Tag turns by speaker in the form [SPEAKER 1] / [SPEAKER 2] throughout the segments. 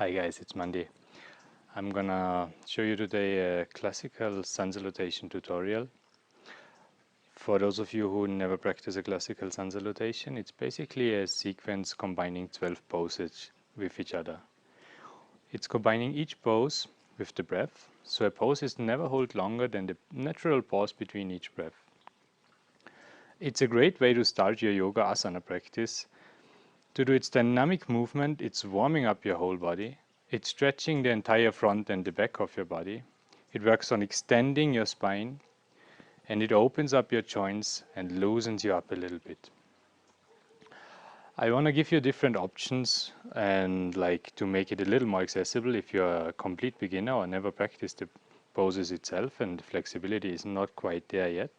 [SPEAKER 1] Hi guys, it's Mandi. I'm gonna show you today a classical sun salutation tutorial. For those of you who never practice a classical sun salutation, it's basically a sequence combining 12 poses with each other. It's combining each pose with the breath, so a pose is never hold longer than the natural pause between each breath. It's a great way to start your yoga asana practice. To do its dynamic movement, it's warming up your whole body. It's stretching the entire front and the back of your body. It works on extending your spine, and it opens up your joints and loosens you up a little bit. I want to give you different options and to make it a little more accessible if you're a complete beginner or never practiced the poses itself and the flexibility is not quite there yet.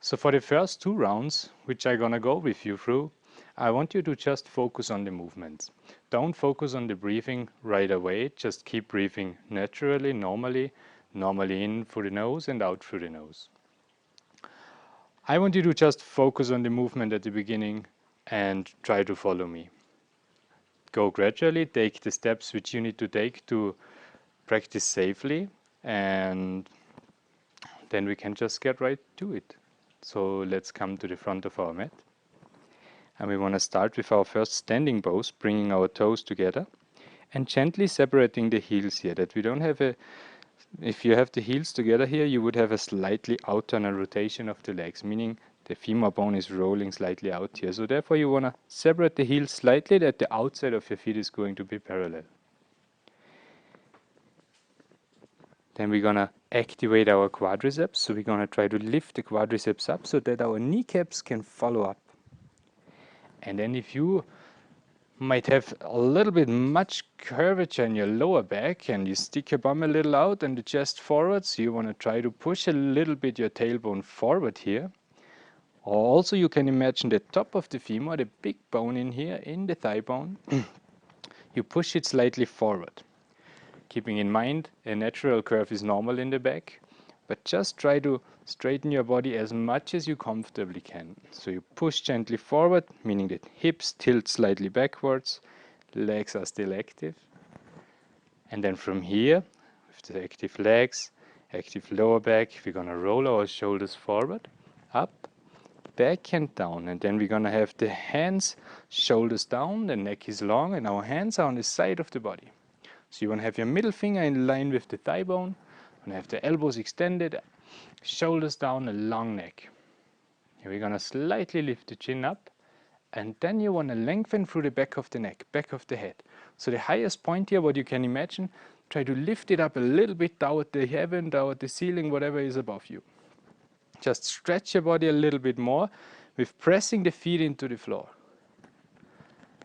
[SPEAKER 1] So for the first 2 rounds, which I'm gonna go with you through, I want you to just focus on the movements. Don't focus on the breathing right away, just keep breathing naturally, normally in through the nose and out through the nose. I want you to just focus on the movement at the beginning and try to follow me. Go gradually, take the steps which you need to take to practice safely, and then we can just get right to it. So let's come to the front of our mat. And we want to start with our first standing pose, bringing our toes together and gently separating the heels here, that we don't have if you have the heels together here, you would have a slightly outturned rotation of the legs, meaning the femur bone is rolling slightly out here. So therefore you want to separate the heels slightly, that the outside of your feet is going to be parallel. Then we're going to activate our quadriceps, so we're going to try to lift the quadriceps up so that our kneecaps can follow up. And then if you might have a little bit much curvature in your lower back and you stick your bum a little out and the chest forward, so you want to try to push a little bit your tailbone forward here. Or also you can imagine the top of the femur, the big bone in here, in the thigh bone. You push it slightly forward. Keeping in mind, a natural curve is normal in the back, but just try to straighten your body as much as you comfortably can. So you push gently forward, meaning that hips tilt slightly backwards, legs are still active. And then from here, with the active legs, active lower back, we're gonna roll our shoulders forward, up, back and down. And then we're gonna have the hands, shoulders down, the neck is long, and our hands are on the side of the body. So you wanna have your middle finger in line with the thigh bone, and have the elbows extended, shoulders down, a long neck. Here we're going to slightly lift the chin up, and then you want to lengthen through the back of the neck, back of the head. So the highest point here, what you can imagine, try to lift it up a little bit toward the heaven, toward the ceiling, whatever is above you. Just stretch your body a little bit more with pressing the feet into the floor.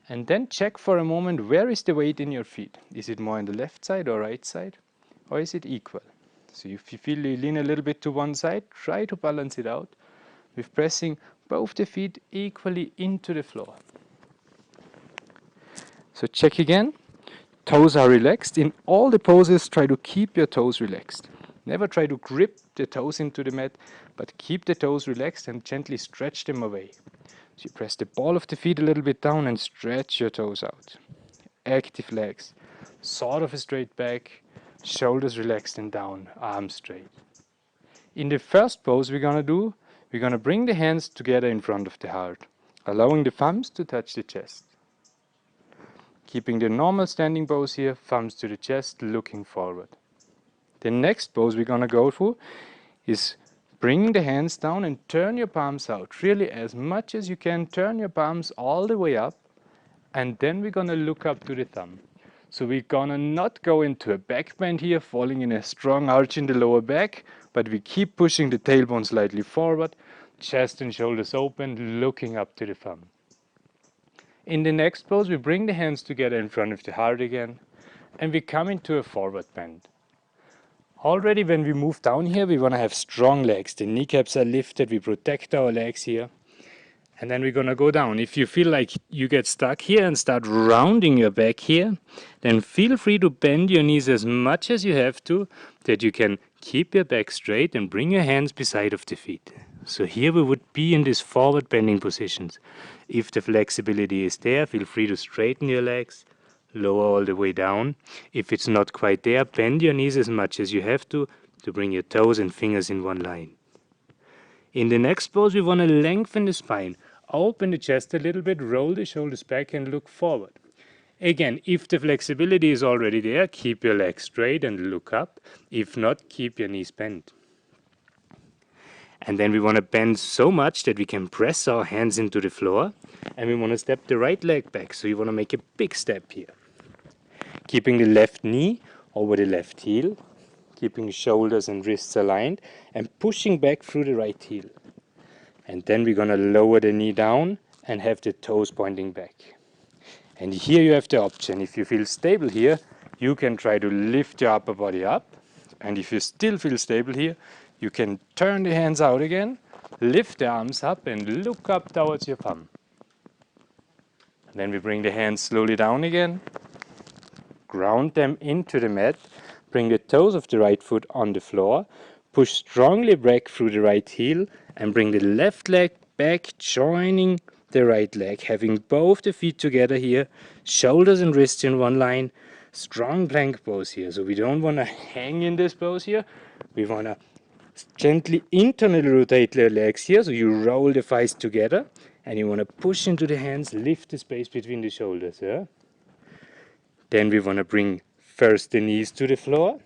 [SPEAKER 1] And then check for a moment, where is the weight in your feet? Is it more on the left side or right side? Or is it equal? So if you feel you lean a little bit to one side, try to balance it out with pressing both the feet equally into the floor. So check again. Toes are relaxed. In all the poses, try to keep your toes relaxed. Never try to grip the toes into the mat, but keep the toes relaxed and gently stretch them away. So you press the ball of the feet a little bit down and stretch your toes out. Active legs, sort of a straight back, shoulders relaxed and down, arms straight. In the first pose we're going to bring the hands together in front of the heart, allowing the thumbs to touch the chest. Keeping the normal standing pose here, thumbs to the chest, looking forward. The next pose we're going to go through is bring the hands down and turn your palms out. Really, as much as you can, turn your palms all the way up, and then we're going to look up to the thumb. So we're gonna not go into a back bend here, falling in a strong arch in the lower back, but we keep pushing the tailbone slightly forward, chest and shoulders open, looking up to the thumb. In the next pose, we bring the hands together in front of the heart again, and we come into a forward bend. Already when we move down here, we wanna have strong legs. The kneecaps are lifted, we protect our legs here. And then we're gonna go down. If you feel like you get stuck here and start rounding your back here, then feel free to bend your knees as much as you have to, that you can keep your back straight and bring your hands beside of the feet. So here we would be in this forward bending positions. If the flexibility is there, feel free to straighten your legs, lower all the way down. If it's not quite there, bend your knees as much as you have to bring your toes and fingers in one line. In the next pose, we want to lengthen the spine, open the chest a little bit, roll the shoulders back and look forward. Again, if the flexibility is already there, keep your legs straight and look up. If not, keep your knees bent. And then we want to bend so much that we can press our hands into the floor, and we want to step the right leg back. So you want to make a big step here. Keeping the left knee over the left heel, keeping shoulders and wrists aligned, and pushing back through the right heel. And then we're going to lower the knee down and have the toes pointing back. And here you have the option. If you feel stable here, you can try to lift your upper body up. And if you still feel stable here, you can turn the hands out again, lift the arms up and look up towards your thumb. And then we bring the hands slowly down again, ground them into the mat, bring the toes of the right foot on the floor, push strongly back through the right heel and bring the left leg back, joining the right leg, having both the feet together here, shoulders and wrists in one line, strong plank pose here. So we don't want to hang in this pose here, we want to gently internally rotate the legs here, so you roll the thighs together and you want to push into the hands, lift the space between the shoulders. Yeah? Then we want to bring first the knees to the floor,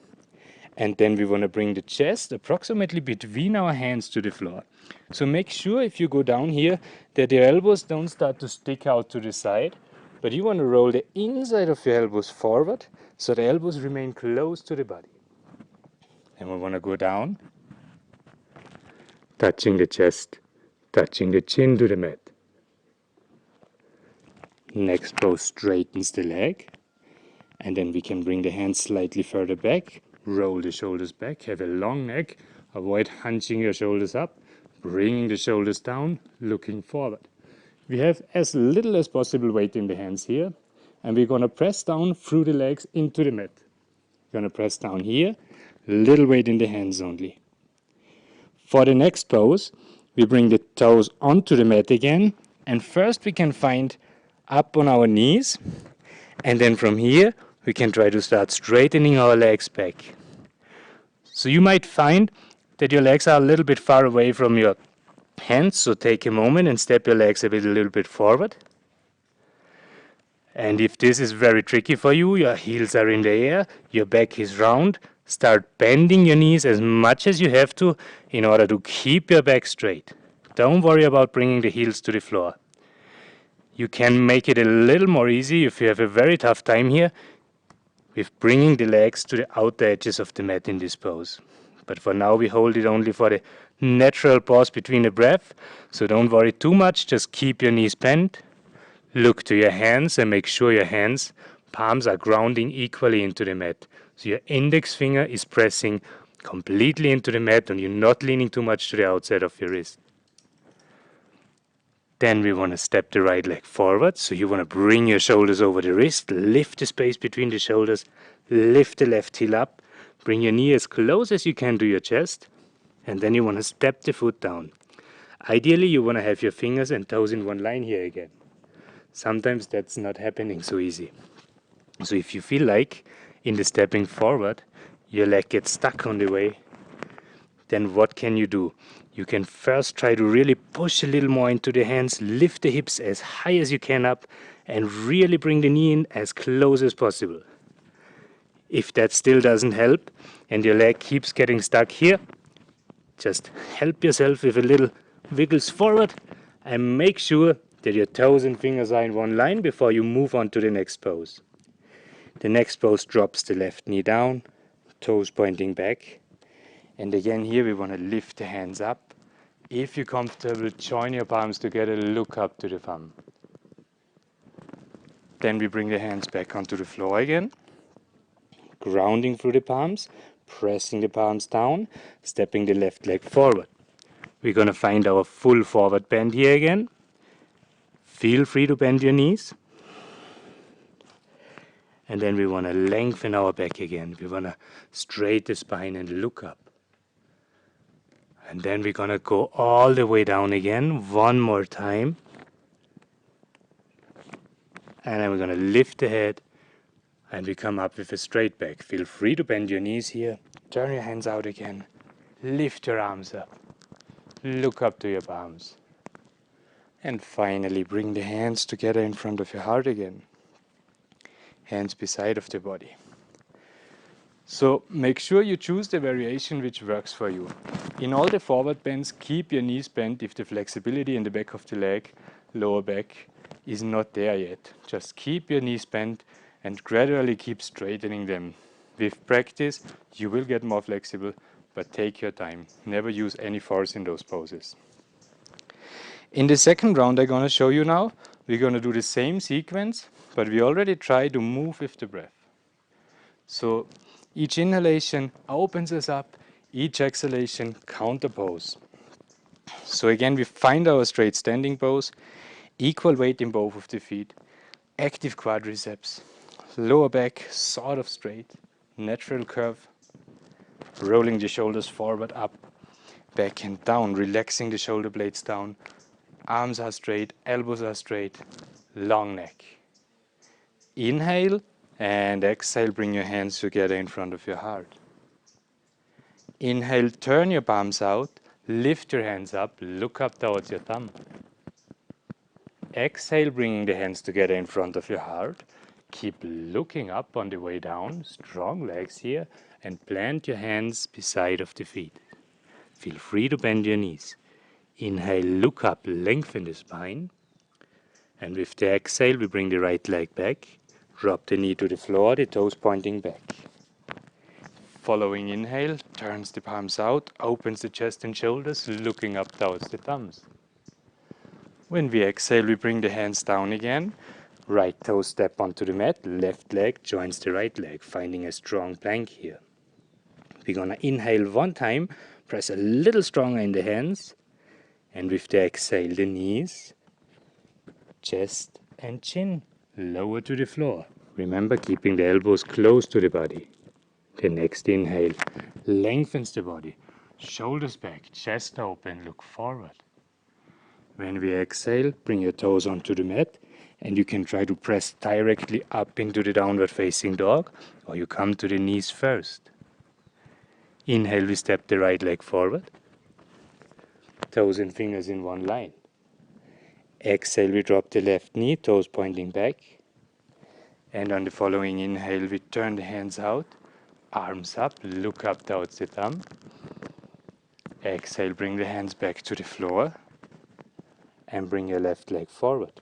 [SPEAKER 1] and then we want to bring the chest approximately between our hands to the floor. So make sure if you go down here that your elbows don't start to stick out to the side, but you want to roll the inside of your elbows forward so the elbows remain close to the body. And we want to go down, touching the chest, touching the chin to the mat. Next pose straightens the leg, and then we can bring the hands slightly further back, roll the shoulders back, have a long neck, avoid hunching your shoulders up, bringing the shoulders down, looking forward. We have as little as possible weight in the hands here, and we're going to press down through the legs into the mat. We're going to press down here, little weight in the hands only. For the next pose, we bring the toes onto the mat again, and first we can find up on our knees, and then from here we can try to start straightening our legs back. So you might find that your legs are a little bit far away from your hands, so take a moment and step your legs a little bit forward. And if this is very tricky for you, your heels are in the air, your back is round, start bending your knees as much as you have to in order to keep your back straight. Don't worry about bringing the heels to the floor. You can make it a little more easy if you have a very tough time here with bringing the legs to the outer edges of the mat in this pose. But for now we hold it only for the natural pause between the breath, so don't worry too much, just keep your knees bent, look to your hands and make sure your hands, palms are grounding equally into the mat. So your index finger is pressing completely into the mat and you're not leaning too much to the outside of your wrist. Then we want to step the right leg forward, so you want to bring your shoulders over the wrist, lift the space between the shoulders, lift the left heel up, bring your knee as close as you can to your chest, and then you want to step the foot down. Ideally you want to have your fingers and toes in one line here again. Sometimes that's not happening so easy. So if you feel like in the stepping forward your leg gets stuck on the way, then what can you do? You can first try to really push a little more into the hands, lift the hips as high as you can up, and really bring the knee in as close as possible. If that still doesn't help, and your leg keeps getting stuck here, just help yourself with a little wiggles forward, and make sure that your toes and fingers are in one line before you move on to the next pose. The next pose drops the left knee down, toes pointing back. And again here we want to lift the hands up. If you're comfortable, join your palms together, look up to the thumb. Then we bring the hands back onto the floor again, grounding through the palms, pressing the palms down, stepping the left leg forward. We're going to find our full forward bend here again. Feel free to bend your knees. And then we want to lengthen our back again. We want to straighten the spine and look up. And then we're going to go all the way down again, one more time. And then we're going to lift the head, And we come up with a straight back. Feel free to bend your knees here. Turn your hands out again. Lift your arms up. Look up to your palms. And finally bring the hands together in front of your heart again. Hands beside of the body. So make sure you choose the variation which works for you. In all the forward bends, keep your knees bent if the flexibility in the back of the leg, lower back, is not there yet. Just keep your knees bent and gradually keep straightening them. With practice, you will get more flexible, but take your time. Never use any force in those poses. In the second round I'm going to show you now, we're going to do the same sequence, but we already try to move with the breath. So each inhalation opens us up, each exhalation counter pose. So again, we find our straight standing pose, equal weight in both of the feet, active quadriceps, lower back sort of straight, natural curve, rolling the shoulders forward, up, back and down, relaxing the shoulder blades down, arms are straight, elbows are straight, long neck. Inhale and exhale, bring your hands together in front of your heart. Inhale, turn your palms out, lift your hands up, look up towards your thumb. Exhale, bringing the hands together in front of your heart. Keep looking up on the way down, strong legs here, and plant your hands beside of the feet. Feel free to bend your knees. Inhale, look up, lengthen the spine. And with the exhale, we bring the right leg back. Drop the knee to the floor, the toes pointing back. Following inhale, turns the palms out, opens the chest and shoulders, looking up towards the thumbs. When we exhale, we bring the hands down again. Right toe step onto the mat, left leg joins the right leg, finding a strong plank here. We're gonna inhale one time, press a little stronger in the hands, and with the exhale, the knees, chest and chin lower to the floor. Remember, keeping the elbows close to the body. The next inhale lengthens the body, shoulders back, chest open, look forward. When we exhale, bring your toes onto the mat, and you can try to press directly up into the downward facing dog, or you come to the knees first. Inhale, we step the right leg forward, toes and fingers in one line. Exhale, we drop the left knee, toes pointing back. And on the following inhale, we turn the hands out, arms up, look up towards the thumb. Exhale, bring the hands back to the floor and bring your left leg forward.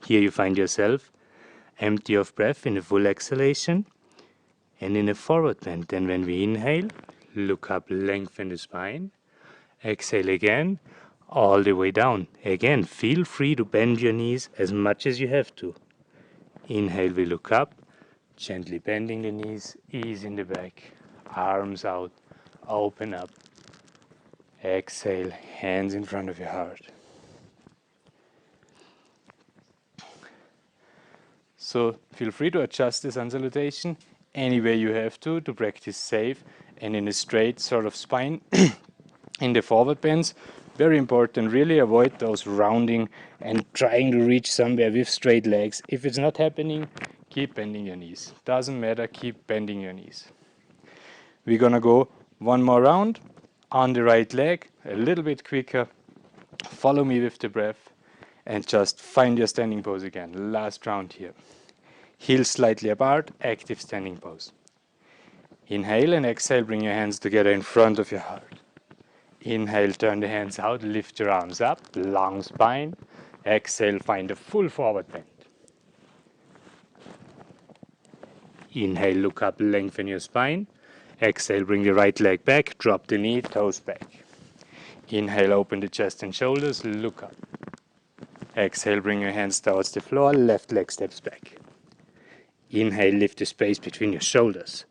[SPEAKER 1] Here you find yourself empty of breath in a full exhalation and in a forward bend. Then when we inhale, look up, lengthen the spine. Exhale again, all the way down. Again, feel free to bend your knees as much as you have to. Inhale, we look up, gently bending the knees, ease in the back, arms out, open up. Exhale, hands in front of your heart. So feel free to adjust the Sun Salutation any way you have to practice safe and in a straight sort of spine. In the forward bends, very important, really avoid those rounding and trying to reach somewhere with straight legs. If it's not happening, keep bending your knees. Doesn't matter, keep bending your knees. We're gonna go one more round on the right leg, a little bit quicker. Follow me with the breath and just find your standing pose again. Last round here. Heels slightly apart, active standing pose. Inhale and exhale, bring your hands together in front of your heart. Inhale, turn the hands out, lift your arms up, long spine. Exhale, find a full forward bend. Inhale, look up, lengthen your spine. Exhale, bring the right leg back, drop the knee, toes back. Inhale, open the chest and shoulders, look up. Exhale, bring your hands towards the floor, left leg steps back. Inhale, lift the space between your shoulders.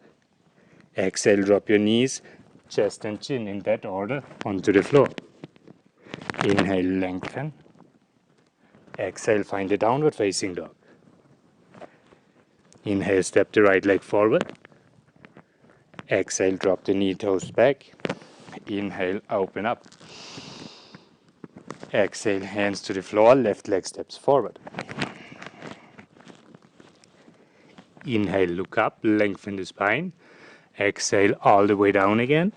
[SPEAKER 1] Exhale, drop your knees, chest and chin in that order onto the floor. Inhale, lengthen. Exhale, find a downward facing dog. Inhale, step the right leg forward. Exhale, drop the knee, toes back. Inhale, open up. Exhale, hands to the floor, left leg steps forward. Inhale, look up, lengthen the spine. Exhale all the way down again.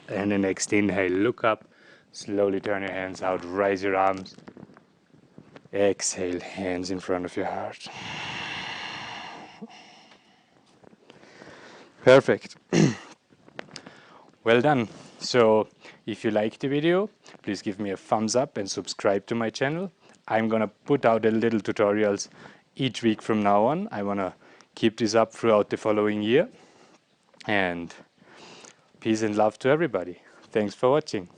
[SPEAKER 1] And the next inhale, look up, slowly turn your hands out, raise your arms. Exhale, hands in front of your heart. Perfect. Well done. So if you liked the video, please give me a thumbs up and subscribe to my channel. I'm gonna put out a little tutorials each week from now on. I wanna keep this up throughout the following year. And peace and love to everybody. Thanks for watching.